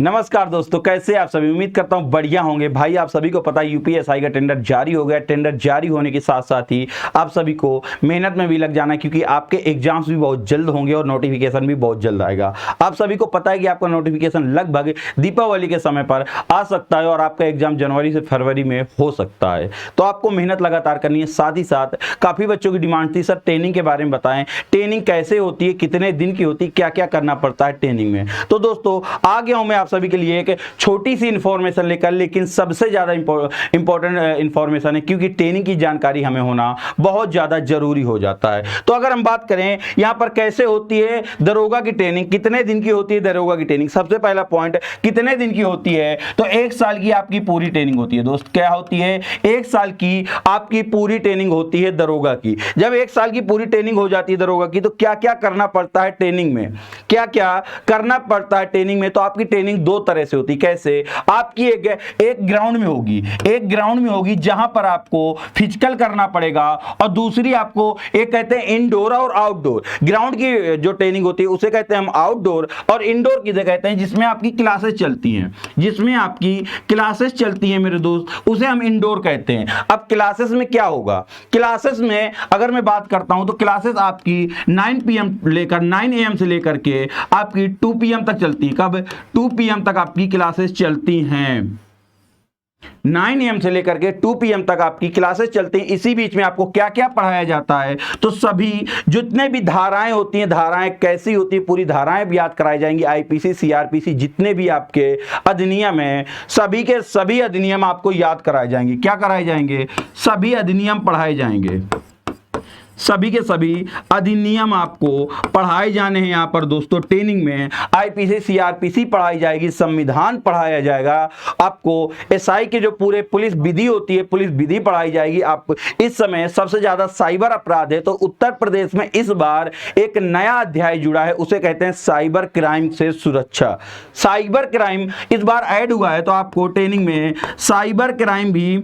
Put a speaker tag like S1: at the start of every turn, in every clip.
S1: नमस्कार दोस्तों, कैसे आप सभी। उम्मीद करता हूं बढ़िया होंगे। भाई आप सभी को पता है यूपीएसआई का टेंडर जारी हो गया। टेंडर जारी होने के साथ साथ ही आप सभी को मेहनत में भी लग जाना है, क्योंकि आपके एग्जाम्स भी बहुत जल्द होंगे और नोटिफिकेशन भी बहुत जल्द आएगा। आप सभी को पता है कि आपका नोटिफिकेशन लगभग दीपावली के समय पर आ सकता है और आपका एग्जाम जनवरी से फरवरी में हो सकता है। तो आपको मेहनत लगातार करनी है। साथ ही साथ काफ़ी बच्चों की डिमांड थी, सर ट्रेनिंग के बारे में बताएं, ट्रेनिंग कैसे होती है, कितने दिन की होती है, क्या क्या करना पड़ता है ट्रेनिंग में। तो दोस्तों आ गया हूं मैं आप सभी के लिए एक छोटी सी इंफॉर्मेशन लेकर, लेकिन सबसे ज्यादा इंपॉर्टेंट इंफॉर्मेशन है, क्योंकि ट्रेनिंग की जानकारी हमें होना बहुत ज्यादा जरूरी हो जाता है। तो अगर हम बात करें यहां पर कैसे होती है दरोगा की ट्रेनिंग, कितने दिन की होती है दरोगा की ट्रेनिंग। सबसे पहला पॉइंट, कितने दिन की होती है, तो 1 साल की आपकी पूरी ट्रेनिंग होती है। दोस्त क्या होती है, 1 साल की आपकी पूरी ट्रेनिंग होती है दरोगा की। जब 1 साल की पूरी ट्रेनिंग हो जाती है दरोगा की, तो क्या क्या करना पड़ता है ट्रेनिंग में, क्या क्या करना पड़ता है ट्रेनिंग में। तो आपकी ट्रेनिंग 2 तरह से होती है। कैसे, आपकी एक ग्राउंड में होगी, एक ग्राउंड में होगी जहां पर आपको फिजिकल करना पड़ेगा, और दूसरी आपको एक कहते हैं इंडोर और आउटडोर। ग्राउंड की जो ट्रेनिंग होती है उसे कहते हैं हम आउटडोर, और इंडोर किसे कहते हैं जिसमें आपकी क्लासेस चलती हैं, जिसमें आपकी क्लासेस चलती हैं मेरे दोस्त, उसे हम इंडोर कहते हैं। अब क्लासेस में क्या होगा, क्लासेस में अगर मैं बात करता हूं तो क्लासेस आपकी 9 PM लेकर 9 AM से लेकर के आपकी 2 PM तक चलती है। कब, 2 PM तक आपकी क्लासेस चलती हैं। 9 AM से लेकर के 2 PM तक आपकी क्लासेस चलती हैं। इसी बीच में आपको क्या क्या पढ़ाया जाता है, तो सभी जितने भी धाराएं होती हैं, धाराएं कैसी होती है, पूरी धाराएं भी याद कराई जाएंगी। आईपीसी, सीआरपीसी, जितने भी आपके अधिनियम हैं, सभी के सभी अधिनियम आपको याद कराए जाएंगे। क्या कराए जाएंगे, सभी अधिनियम पढ़ाए जाएंगे। सभी के सभी अधिनियम आपको पढ़ाए जाने हैं यहाँ पर दोस्तों। ट्रेनिंग में आईपीसी, सीआरपीसी पढ़ाई जाएगी, संविधान पढ़ाया जाएगा, आपको एसआई के जो पूरे पुलिस विधि होती है, पुलिस विधि पढ़ाई जाएगी। आप इस समय सबसे ज्यादा साइबर अपराध है, तो उत्तर प्रदेश में इस बार एक नया अध्याय जुड़ा है, उसे कहते हैं साइबर क्राइम से सुरक्षा। साइबर क्राइम इस बार ऐड हुआ है, तो आपको ट्रेनिंग में साइबर क्राइम भी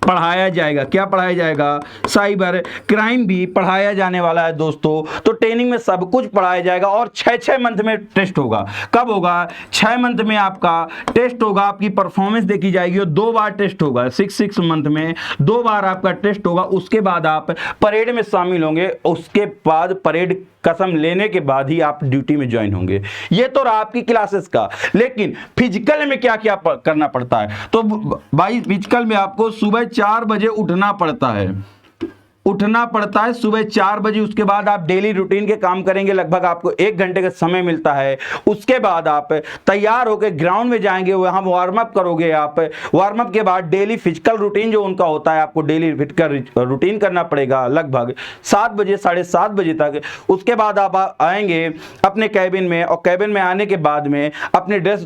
S1: पढ़ाया जाएगा। क्या पढ़ाया जाएगा, साइबर क्राइम भी पढ़ाया जाने वाला है दोस्तों। तो ट्रेनिंग में सब कुछ पढ़ाया जाएगा, और 6-6 मंथ में टेस्ट होगा। कब होगा, 6 मंथ में आपका टेस्ट होगा, आपकी परफॉर्मेंस देखी जाएगी, और 2 बार टेस्ट होगा। 6 मंथ में 2 बार आपका टेस्ट होगा। उसके बाद आप परेड में शामिल होंगे, उसके बाद परेड कसम लेने के बाद ही आप ड्यूटी में ज्वाइन होंगे। ये तो रहा आपकी क्लासेस का, लेकिन फिजिकल में क्या क्या करना पड़ता है। तो भाई फिजिकल में आपको सुबह 4 बजे उठना पड़ता है, उठना पड़ता है सुबह 4 बजे। उसके बाद आप डेली रूटीन के काम करेंगे, लगभग आपको 1 घंटे का समय मिलता है। उसके बाद आप तैयार होकर ग्राउंड में जाएंगे, वहां वार्म अप करोगे। आप वार्म अप के बाद डेली फिजिकल रूटीन जो उनका होता है, आपको डेली फिजिकल रूटीन करना पड़ेगा लगभग 7 बजे 7:30 बजे तक। उसके बाद आप आएंगे अपने कैबिन में, और कैबिन में आने के बाद में अपने ड्रेस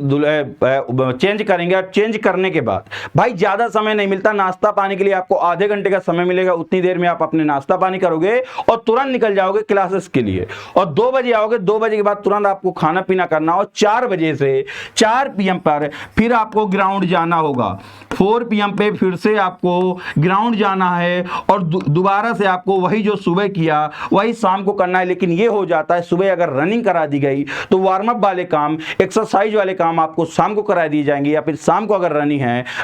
S1: चेंज करेंगे। और चेंज करने के बाद भाई ज्यादा समय नहीं मिलता, नाश्ता पानी के लिए आपको आधे घंटे का समय मिलेगा। उतनी देर में आप अपने नाश्ता पानी करोगे और तुरंत निकल जाओगे क्लासेस के लिए, और 2 बजे आओगे। 2 बजे के बाद तुरंत आपको खाना पीना करना, और 4 बजे से 4 PM पर फिर आपको ग्राउंड जाना होगा। 4 PM पे फिर से आपको ग्राउंड जाना है, और दोबारा से आपको वही जो सुबह किया वही शाम को करना है। लेकिन ये हो जाता है, सुबह अगर रनिंग करा दी गई तो वार्म अप वाले काम, एक्सरसाइज वाले काम आपको शाम को करा दिए जाएंगे, या फिर शाम को अगर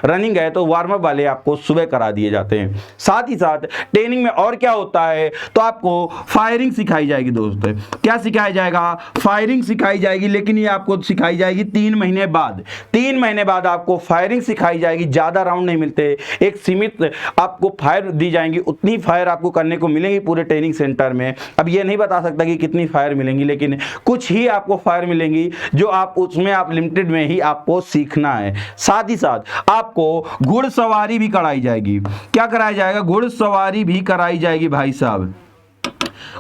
S1: रनिंग है तो वार्म अप वाले आपको सुबह करा दिए जाते हैं। साथ ही साथ ट्रेनिंग में और क्या होता है, तो आपको फायरिंग सिखाई जाएगी दोस्त। क्या सिखाया जाएगा, फायरिंग सिखाई जाएगी, लेकिन ये आपको सिखाई जाएगी 3 महीने बाद। 3 महीने बाद आपको फायरिंग सिखाई जाएगी। ज्यादा राउंड नहीं मिलते, एक सीमित आपको फायर दी जाएंगी, उतनी फायर आपको करने को मिलेगी पूरे ट्रेनिंग सेंटर में। अब ये नहीं बता सकता कि कितनी फायर मिलेंगी, लेकिन कुछ ही आपको फायर मिलेंगी, जो आप उसमें आप लिमिटेड में ही आपको सीखना है। साथ ही साथ आपको घुड़सवारी भी कराई जाएगी। क्या कराया जाएगा, घुड़सवारी भी कराई जाएगी भाई साहब,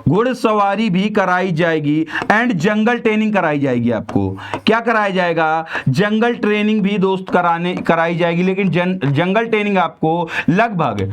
S1: घुड़सवारी भी कराई जाएगी। एंड जंगल ट्रेनिंग कराई जाएगी। आपको क्या कराया जाएगा, जंगल ट्रेनिंग भी दोस्त कराई जाएगी। लेकिन जंगल ट्रेनिंग आपको लगभग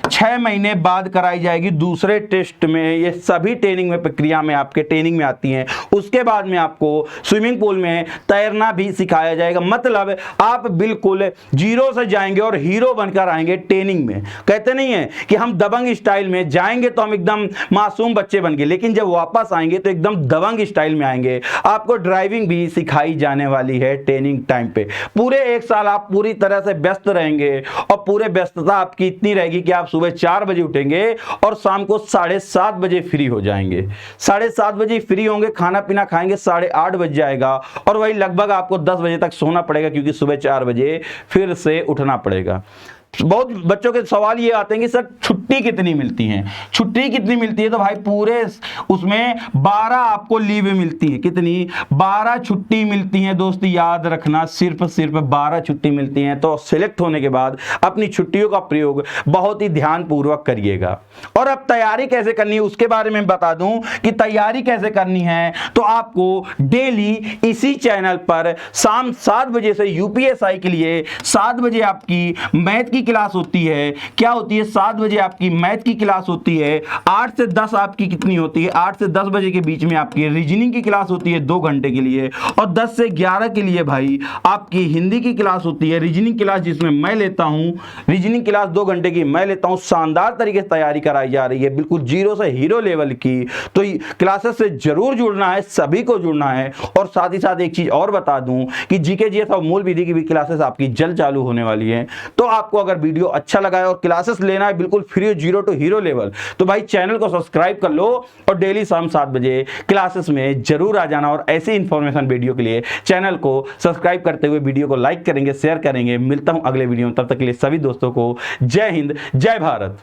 S1: 6 महीने बाद कराई जाएगी। दूसरे टेस्ट में ये सभी ट्रेनिंग में प्रक्रिया में आपके ट्रेनिंग में आती हैं। उसके बाद में आपको स्विमिंग पूल में तैरना भी सिखाया जाएगा। मतलब आप बिल्कुल जीरो से जाएंगे और हीरो बनकर आएंगे ट्रेनिंग में। कहते नहीं है कि हम दबंग स्टाइल में जाएंगे आएंगे तो हम एकदम मासूम बच्चे बन गए, लेकिन जब वापस आएंगे तो एकदम दबंग स्टाइल में आएंगे। आपको ड्राइविंग भी सिखाई जाने वाली है ट्रेनिंग टाइम पे। पूरे 1 साल आप पूरी तरह से व्यस्त रहेंगे और पूरे व्यस्तता आपकी इतनी रहेगी कि आप सुबह 4 बजे उठेंगे और शाम को 7:30 बजे फ्री हो जाएंगे। 7:30 बजे फ्री होंगे, खाना पीना खाएंगे, 8:30 बज जाएगा और वही लगभग आपको 10 बजे तक सोना पड़ेगा, क्योंकि सुबह 4 बजे फिर से उठना पड़ेगा। बहुत बच्चों के सवाल ये आते हैं कि सर छुट्टी कितनी मिलती है, छुट्टी कितनी मिलती है? तो भाई पूरे उसमें 12 आपको लीव मिलती है। कितनी? 12 छुट्टी मिलती हैं दोस्त, याद रखना, सिर्फ 12 छुट्टी मिलती हैं। तो सिलेक्ट होने के बाद अपनी छुट्टियों का प्रयोग बहुत ही ध्यानपूर्वक करिएगा। और अब तैयारी कैसे करनी है उसके बारे में बता दूं कि तैयारी कैसे करनी है। तो आपको डेली इसी चैनल पर शाम 7 बजे से यूपीएसआई के लिए 7 बजे आपकी मैथ की क्लास होती है। क्या होती है? 7 बजे आपकी मैथ की क्लास होती है। 8 से 10 आपकी कितनी होती है? 8 से 10 बजे के बीच में आपकी रीजनिंग की क्लास होती है 2 घंटे के लिए, और 10 से 11 के लिए भाई आपकी हिंदी की क्लास होती है, रीजनिंग क्लास, जिसमें मैं लेता हूं। रीजनिंग क्लास 2 घंटे की मैं लेता हूं। शानदार तरीके से तैयारी कराई जा रही है, बिल्कुल जीरो से हीरो लेवल की। तो क्लासेस से जरूर जुड़ना है, सभी को जुड़ना है। और साथ ही साथ एक चीज और बता दूं कि जीके जीएस और मूल विधि की भी क्लासेस आपकी जल्द चालू होने वाली है। तो आपको अगर वीडियो अच्छा लगा है और क्लासेस लेना है बिल्कुल free, zero to hero level, तो भाई चैनल को सब्सक्राइब कर लो और डेली शाम 7 बजे क्लासेस में जरूर आ जाना। और ऐसी इंफॉर्मेशन वीडियो के लिए चैनल को सब्सक्राइब करते हुए वीडियो को लाइक करेंगे, शेयर करेंगे। मिलता हूं अगले वीडियो में, तब तक के लिए सभी दोस्तों को जय हिंद, जय भारत।